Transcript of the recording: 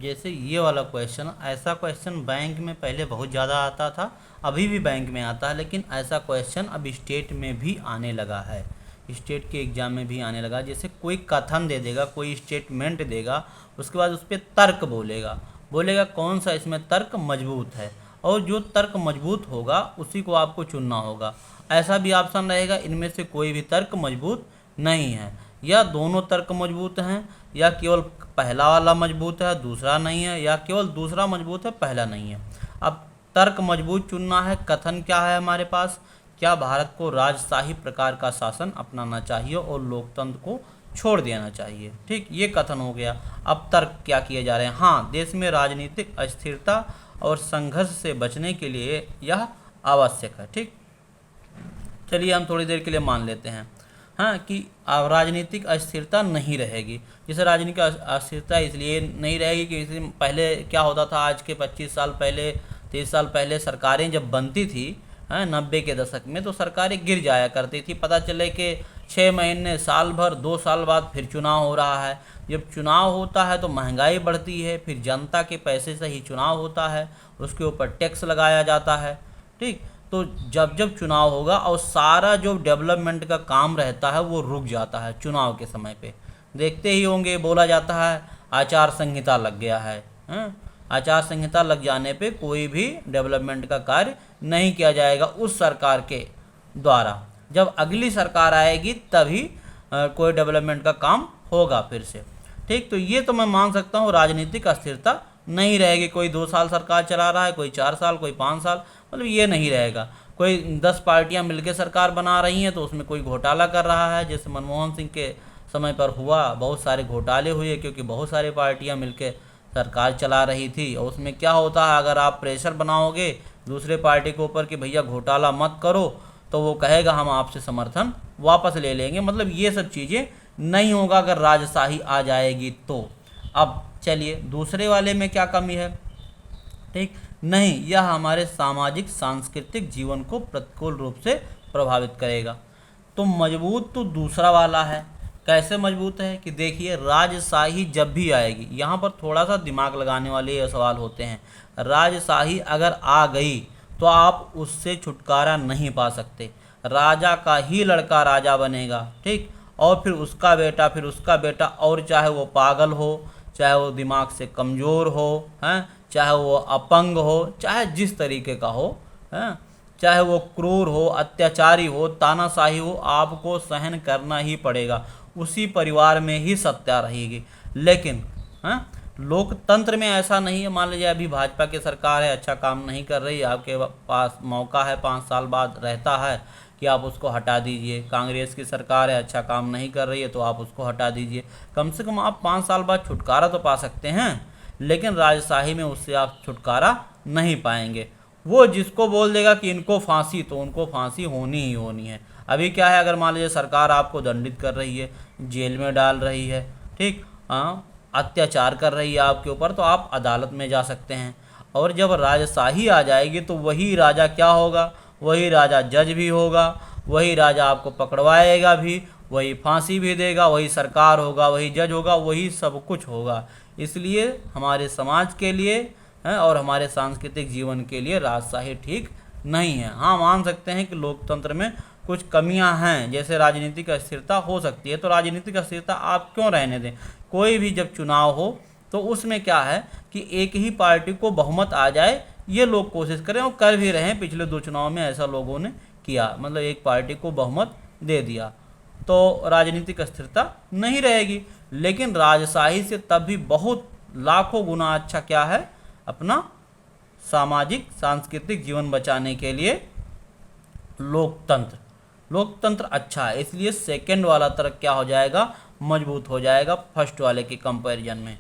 जैसे ये वाला क्वेश्चन, ऐसा क्वेश्चन बैंक में पहले बहुत ज़्यादा आता था, अभी भी बैंक में आता है, लेकिन ऐसा क्वेश्चन अब स्टेट में भी आने लगा है, स्टेट के एग्ज़ाम में भी आने लगा। जैसे कोई कथन दे देगा, कोई स्टेटमेंट देगा, उसके बाद उस पर तर्क बोलेगा, बोलेगा कौन सा इसमें तर्क मजबूत है, और जो तर्क मजबूत होगा उसी को आपको चुनना होगा। ऐसा भी ऑप्शन रहेगा इनमें से कोई भी तर्क मजबूत नहीं है, या दोनों तर्क मजबूत हैं, या केवल पहला वाला मजबूत है दूसरा नहीं है, या केवल दूसरा मजबूत है पहला नहीं है। अब तर्क मजबूत चुनना है। कथन क्या है हमारे पास, क्या भारत को राजशाही प्रकार का शासन अपनाना चाहिए और लोकतंत्र को छोड़ देना चाहिए। ठीक, ये कथन हो गया। अब तर्क क्या किए जा रहे हैं, हाँ, देश में राजनीतिक अस्थिरता और संघर्ष से बचने के लिए यह आवश्यक है। ठीक, चलिए हम थोड़ी देर के लिए मान लेते हैं हाँ कि राजनीतिक अस्थिरता नहीं रहेगी। जैसे राजनीतिक अस्थिरता इसलिए नहीं रहेगी कि इसी पहले क्या होता था, आज के 25 साल पहले 30 साल पहले सरकारें जब बनती थी, हाँ 90 के दशक में, तो सरकारें गिर जाया करती थी। पता चले कि 6 महीने, साल भर, 2 साल बाद फिर चुनाव हो रहा है। जब चुनाव होता है तो महंगाई बढ़ती है, फिर जनता के पैसे से ही चुनाव होता है, उसके ऊपर टैक्स लगाया जाता है। ठीक, तो जब जब चुनाव होगा और सारा जो डेवलपमेंट का काम रहता है वो रुक जाता है चुनाव के समय पे। देखते ही होंगे, बोला जाता है आचार संहिता लग गया है, आचार संहिता लग जाने पे कोई भी डेवलपमेंट का कार्य नहीं किया जाएगा उस सरकार के द्वारा। जब अगली सरकार आएगी तभी कोई डेवलपमेंट का काम होगा फिर से। ठीक, तो ये तो मैं मान सकता हूँ राजनीतिक अस्थिरता नहीं रहेगी। कोई 2 साल सरकार चला रहा है, कोई 4 साल, कोई 5 साल, मतलब ये नहीं रहेगा। कोई 10 पार्टियां मिलकर सरकार बना रही हैं तो उसमें कोई घोटाला कर रहा है, जैसे मनमोहन सिंह के समय पर हुआ, बहुत सारे घोटाले हुए क्योंकि बहुत सारी पार्टियां मिलकर सरकार चला रही थी। और उसमें क्या होता है, अगर आप प्रेशर बनाओगे दूसरे पार्टी के ऊपर कि भैया घोटाला मत करो, तो वो कहेगा हम आपसे समर्थन वापस ले लेंगे। मतलब ये सब चीज़ें नहीं होगा अगर राजशाही आ जाएगी तो। अब चलिए दूसरे वाले में क्या कमी है। ठीक, नहीं, यह हमारे सामाजिक सांस्कृतिक जीवन को प्रतिकूल रूप से प्रभावित करेगा। तो मजबूत तो दूसरा वाला है। कैसे मजबूत है कि देखिए, राजशाही जब भी आएगी, यहाँ पर थोड़ा सा दिमाग लगाने वाले ये सवाल होते हैं। राजशाही अगर आ गई तो आप उससे छुटकारा नहीं पा सकते। राजा का ही लड़का राजा बनेगा। ठीक, और फिर उसका बेटा, फिर उसका बेटा, और चाहे वो पागल हो, चाहे वो दिमाग से कमज़ोर हो, हैं, चाहे वो अपंग हो, चाहे जिस तरीके का हो, हैं, चाहे वो क्रूर हो, अत्याचारी हो, तानाशाही हो, आपको सहन करना ही पड़ेगा। उसी परिवार में ही सत्ता रहेगी। लेकिन लोकतंत्र में ऐसा नहीं है। मान लीजिए अभी भाजपा की सरकार है, अच्छा काम नहीं कर रही, आपके पास मौका है 5 साल बाद रहता है कि आप उसको हटा दीजिए। कांग्रेस की सरकार है, अच्छा काम नहीं कर रही है, तो आप उसको हटा दीजिए। कम से कम आप 5 साल बाद छुटकारा तो पा सकते हैं, लेकिन राजशाही में उससे आप छुटकारा नहीं पाएंगे। वो जिसको बोल देगा कि इनको फांसी, तो उनको फांसी होनी ही होनी है। अभी क्या है, अगर मान लीजिए सरकार आपको दंडित कर रही है, जेल में डाल रही है, ठीक, अत्याचार कर रही है आपके ऊपर, तो आप अदालत में जा सकते हैं। और जब राजशाही आ जाएगी तो वही राजा क्या होगा, वही राजा जज भी होगा, वही राजा आपको पकड़वाएगा भी, वही फांसी भी देगा, वही सरकार होगा, वही जज होगा, वही सब कुछ होगा। इसलिए हमारे समाज के लिए और हमारे सांस्कृतिक जीवन के लिए राजशाही ठीक नहीं है। हाँ, मान सकते हैं कि लोकतंत्र में कुछ कमियां हैं, जैसे राजनीतिक अस्थिरता हो सकती है। तो राजनीतिक अस्थिरता आप क्यों रहने दें। कोई भी जब चुनाव हो तो उसमें क्या है कि एक ही पार्टी को बहुमत आ जाए, ये लोग कोशिश करें, और कर भी रहे हैं। पिछले 2 चुनाव में ऐसा लोगों ने किया, मतलब एक पार्टी को बहुमत दे दिया, तो राजनीतिक अस्थिरता नहीं रहेगी। लेकिन राजशाही से तब भी बहुत लाखों गुना अच्छा क्या है, अपना सामाजिक सांस्कृतिक जीवन बचाने के लिए लोकतंत्र अच्छा है। इसलिए सेकंड वाला तर्क क्या हो जाएगा, मजबूत हो जाएगा फर्स्ट वाले के कंपैरिजन में।